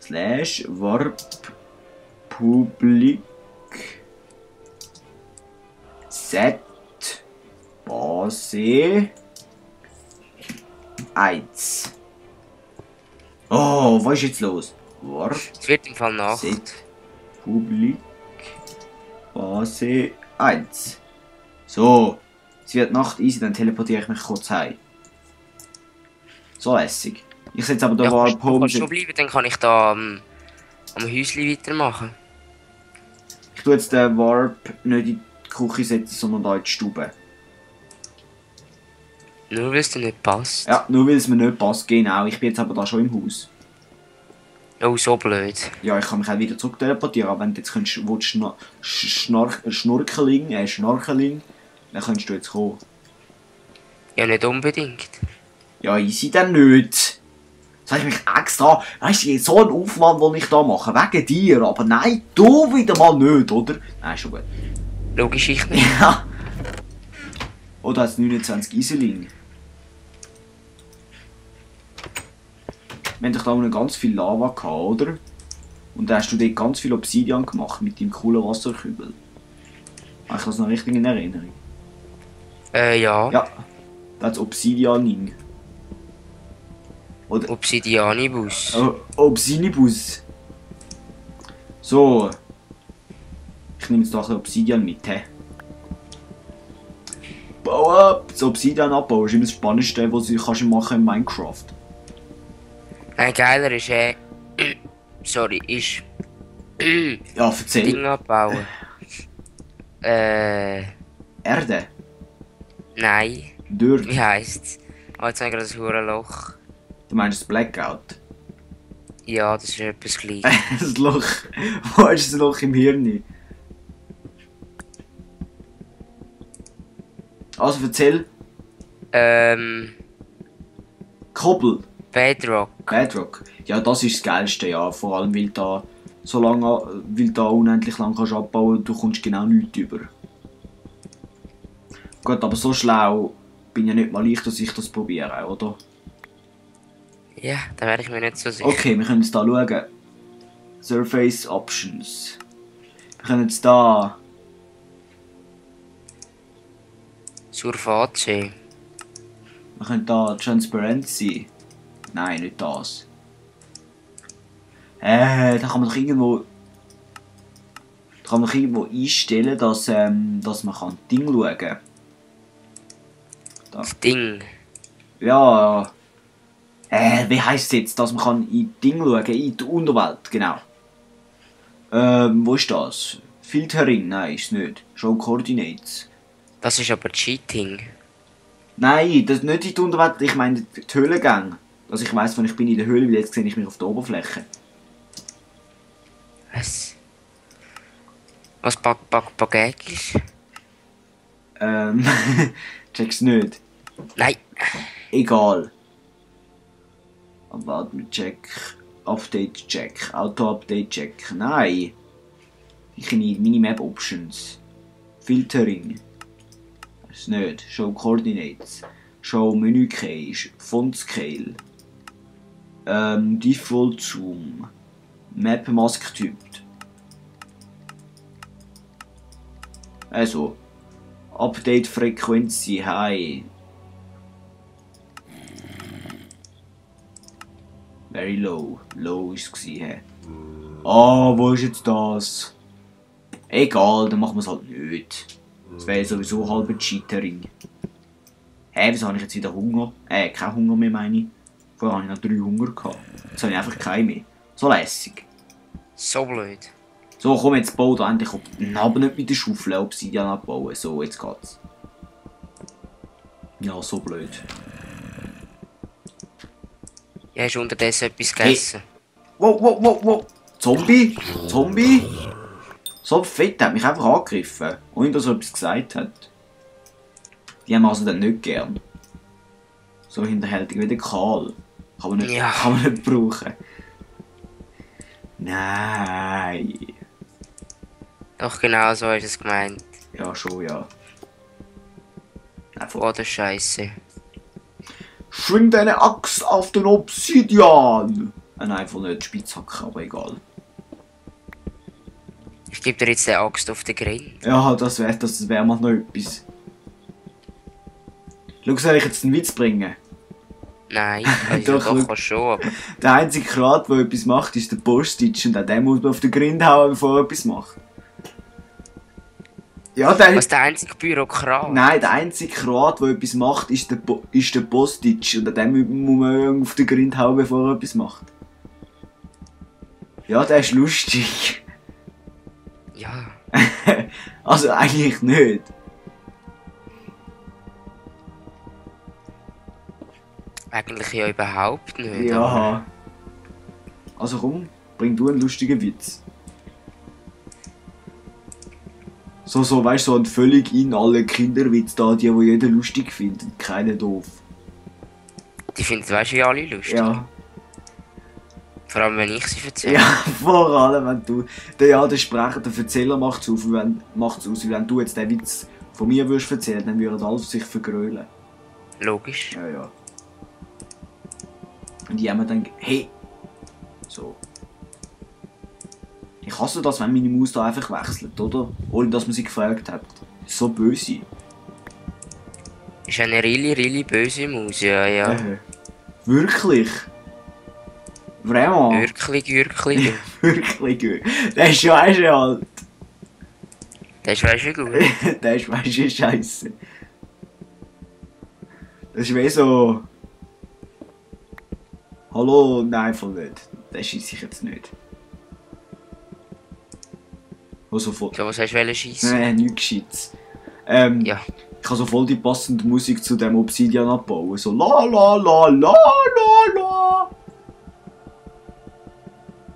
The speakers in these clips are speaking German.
Slash Warp Public Set Base 1. Oh, was ist jetzt los? Warp Es wird im Fall Nacht. Set Public Base 1. So, es wird Nacht, easy, dann teleportiere ich mich kurz heim. So lässig. Ich setze aber da Ja, Warp Home. kannst du bleiben, dann kann ich da am Häuschen weitermachen. Ich tue jetzt den Warp nicht in die Küche setzen, sondern da in die Stube. Nur weil es dir nicht passt. Ja, nur weil es mir nicht passt, genau. Ich bin jetzt aber da schon im Haus. Oh, so blöd. Ja, ich kann mich auch wieder zurück teleportieren, aber wenn du jetzt Schnorkeling, dann könntest du jetzt kommen. Ja, nicht unbedingt. Ja, easy dann nicht. Das habe ich mich extra, weißt du, so ein Aufwand, den ich da mache, wegen dir, aber nein, du wieder mal nicht, oder? Nein, schon gut. Logisch, ich nicht. Ja. Oder hat es 29 Iseling? Wir haben doch da unten ganz viel Lava gehabt, oder? Und da hast du dort ganz viel Obsidian gemacht mit deinem coolen Wasserkübel. Habe ich das noch richtig in Erinnerung? Ja. Ja, das ist Obsidianing. Oder Obsidianibus. Obsinibus. So. Ich nehme jetzt da ein bisschen Obsidian mit, hä? Bau ab! Das Obsidian abbauen ist immer das Spannendste, was du kannst machen in Minecraft. Ein geiler ist sorry, ist Ja, erzähl. Ding abbauen. Erde. Nein. Dirt. Wie heisst's? Oh, jetzt habe ich gerade ein Hurenloch. Du meinst das Blackout? Ja, das ist etwas gleich. Das Loch. Wo ist das Loch im Hirn? Also erzähl. Kobbel. Bedrock. Bedrock. Ja, das ist das Geilste, ja. Vor allem, weil da so lange, weil da unendlich lang kannst abbauen, du kommst genau nichts über. Gut, aber so schlau bin ja nicht mal ich, dass ich das probiere, oder? Ja, da wäre ich mir nicht so sicher. Okay, wir können jetzt da schauen. Surface Options. Wir können jetzt da. Surface. Wir können da Transparency. Nein, nicht das. Da kann man doch irgendwo. Da kann man doch irgendwo einstellen, dass man kann Ding schauen kann. Das Ding. Ja. Wie heisst es jetzt, dass man kann in Ding schauen, in die Unterwelt, genau. Wo ist das? Filtering? Nein, ist nicht. Show Coordinates. Das ist aber Cheating. Nein, das ist nicht in die Unterwelt, ich meine die Höhlengänge. Also ich weiss, wenn ich bin in der Höhle, weil jetzt sehe ich mich auf der Oberfläche. Was? Was Bagag ist? Check's nicht. Nein. Egal. Warte mit Check. Update Check. Auto-Update Check. Nein. Ich need Minimap Options. Filtering. Das ist nicht. Show Coordinates. Show Menü Cache. Font Scale. Default Zoom. Map Mask Typ. Also. Update Frequency High. Very low. Low ist es gewesen, Ah, wo ist jetzt das? Egal, dann machen wir es halt nicht. Das wäre sowieso halbe Cheatering. Wieso habe ich jetzt wieder Hunger? Kein Hunger mehr, meine ich. Vorher hatte ich noch 3 Hunger gehabt. Jetzt habe ich einfach keinen mehr. So lässig. So blöd. So, komm, jetzt bau da endlich ab. Aber nicht mit der Schaufel Obsidian abbauen. So, jetzt geht's. Ja, so blöd. Ja, hast du unterdessen etwas gegessen? Wow. Zombie? Zombie? So fett, der hat mich einfach angegriffen. Ohne dass er etwas gesagt hat. Die haben also dann nicht gern. So hinterhältig wie der Karl. Kann man nicht brauchen. Nein. Doch genau so ist es gemeint. Ja, schon, ja. Oh, der Scheiße. Schwing deine Axt auf den Obsidian! Nein, voll nicht Spitzhacke, aber egal. Ich gebe dir jetzt den Axt auf den Grind. Ja, das wär mal noch etwas. Schau, soll ich jetzt einen Witz bringen? Nein, also Doch, doch kannst schon, aber... Der einzige Krat, der etwas macht, ist der Postage und auch den muss man auf den Grind hauen, bevor er etwas macht. Ja, Was der einzige Bürokrat? Nein, der einzige Krat, der etwas macht, ist der Postage und an dem muss man auf den Grind hauen, bevor er etwas macht. Ja, der ist lustig. Ja, Also eigentlich nicht. eigentlich ja überhaupt nicht. aber- Ja. Also komm, bring du einen lustigen Witz. So, weißt du, so ein völlig in alle Kinderwitz da, die jeder lustig findet. Keine doof. Die finden, weißt du, wie alle lustig. Ja. Vor allem, wenn ich sie erzähle. Ja, vor allem, wenn du. Der Sprecher, der Erzähler macht es aus, wie wenn du jetzt den Witz von mir würdest erzählen, dann würden alle sich vergrölen. Logisch. Ja, ja. Und die haben dann, hey! So. Ich hasse das, wenn meine Maus da einfach wechselt, oder? Ohne dass man sie gefragt hat. So böse. Ist eine really böse Maus, ja, ja. Wirklich? Vraiment? Wirklich. Wirklich? Der ist schon alt. Das ist weißt du gut. Der ist, weißt du, scheiße. Das ist wie so. Hallo, nein, voll nicht. Das schieße ich jetzt nicht. Also voll. So, was hast du schießen? Nein, nichts Gescheites. Ja. Ich kann so voll die passende Musik zu dem Obsidian abbauen. So la la la la la la.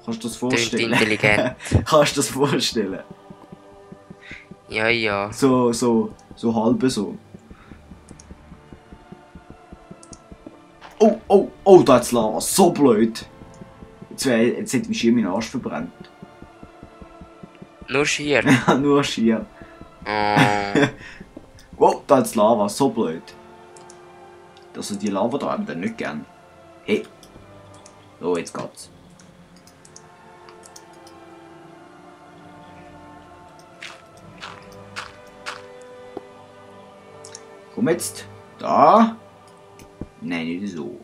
Kannst du das vorstellen? Klingt intelligent. Kannst du das vorstellen? Ja, ja. So halb so. Oh, da hat's Lava. So blöd. Jetzt hat mich schier meinen Arsch verbrannt. Nur schier. Ja, nur schier. Oh. Oh, da hat's Lava. So blöd. Also die Lava da haben wir nicht gern. Hey. So, jetzt geht's. Komm jetzt. Da. Nein, nicht so.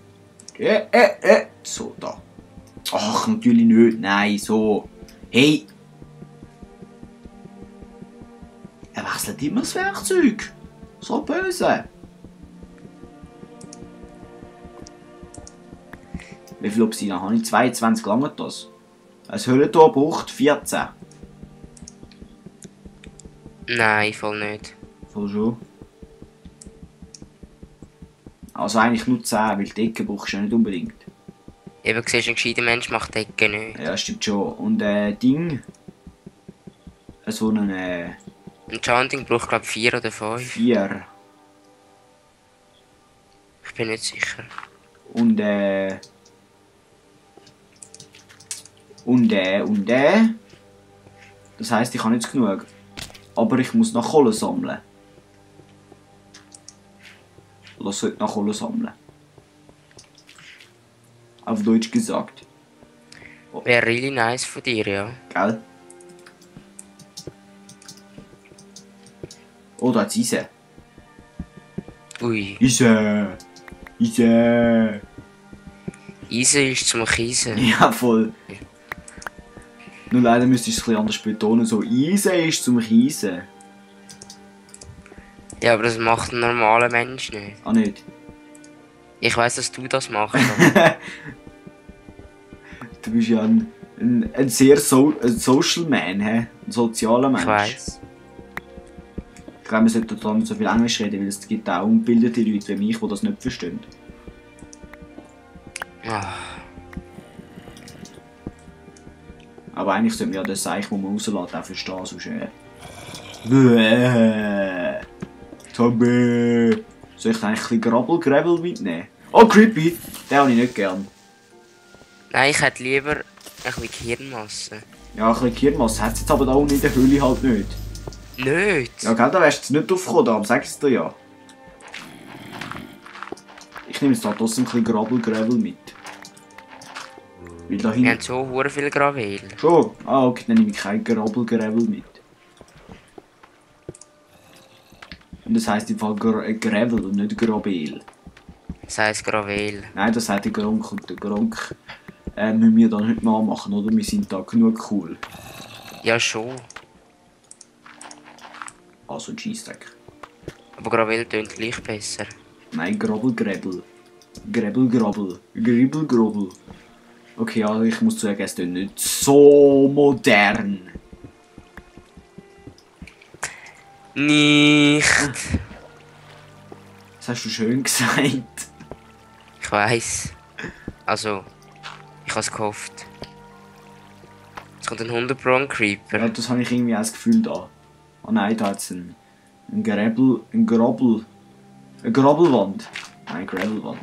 So, da. Ach, natürlich nicht. Nein, so. Hey. Er wechselt immer das Werkzeug. So böse. Wie viel Obsidian habe ich? 22 lange das. Ein Höhlentor braucht 14. Nein, voll nicht. Voll schon. Also eigentlich nur 10, weil die Decke brauchst du ja nicht unbedingt. Eben, siehst du, ein gescheiter Mensch macht Decken nicht. Ja, stimmt schon. Und Ding. So ein Enchanting braucht, glaube ich, 4 oder 5. 4. Ich bin nicht sicher. Und Das heisst, ich habe nicht genug. Aber ich muss nach Kohle sammeln. Oder sollte nach Kohle sammeln. Auf Deutsch gesagt. Wäre really nice von dir, ja. Gell? Oh, da hat's Eisen. Ui. Eisen! Eisen! Eisen ist zum Kiesen. Ja, voll. Nur leider müsste ich es ein bisschen anders betonen. So, Eisen ist zum Kiesen. Ja, aber das macht ein normaler Mensch nicht. Ah, nicht? Ich weiss, dass du das machst. Du bist ja ein sehr ein Social Man, hä? Ein sozialer Mensch. Ich weiss. Ich glaube, wir sollten da nicht so viel Englisch reden, weil es gibt auch ungebildete Leute wie mich, die das nicht verstehen. Ah, Aber eigentlich sollten wir ja das Zeichen, das man rauslässt, auch verstehen, sonst Zombie! Soll ich eigentlich ein bisschen Gravel mitnehmen? Oh, creepy! Den habe ich nicht gern. nein, ich hätte lieber ein bisschen Gehirnmasse. Ja, ein bisschen Kirmasse hat es jetzt aber da unten in der Höhle halt nicht. Nicht? Ja, gell, da wärst du nicht drauf gekommen, darum sag ich es dir ja. Ich nehme jetzt da trotzdem ein bisschen Gravel mit. Weil da Wir haben hinten... so hure viel Gravel. Schon? Ah, okay, dann nehme ich kein Gravel mit. Und das heisst im Fall Gravel und nicht Grabel. Das heisst Gravel. Nein, das sagt der Gronk und der Gronk müssen wir dann heute mal machen, oder? Wir sind da genug cool. Ja schon. Also Cheese-Stack. Aber Gravel tönt gleich besser. Nein, Grabbel. Gribbel. Okay, also ich muss sagen, es ist nicht so modern. Nicht. Das hast du schön gesagt. Ich weiss. Also, ich hab's gehofft. Jetzt kommt ein 100 Pro Creeper. Ja, das habe ich irgendwie auch das Gefühl da. Oh nein, da hat es eine Grabbelwand. Nein, Gravelwand.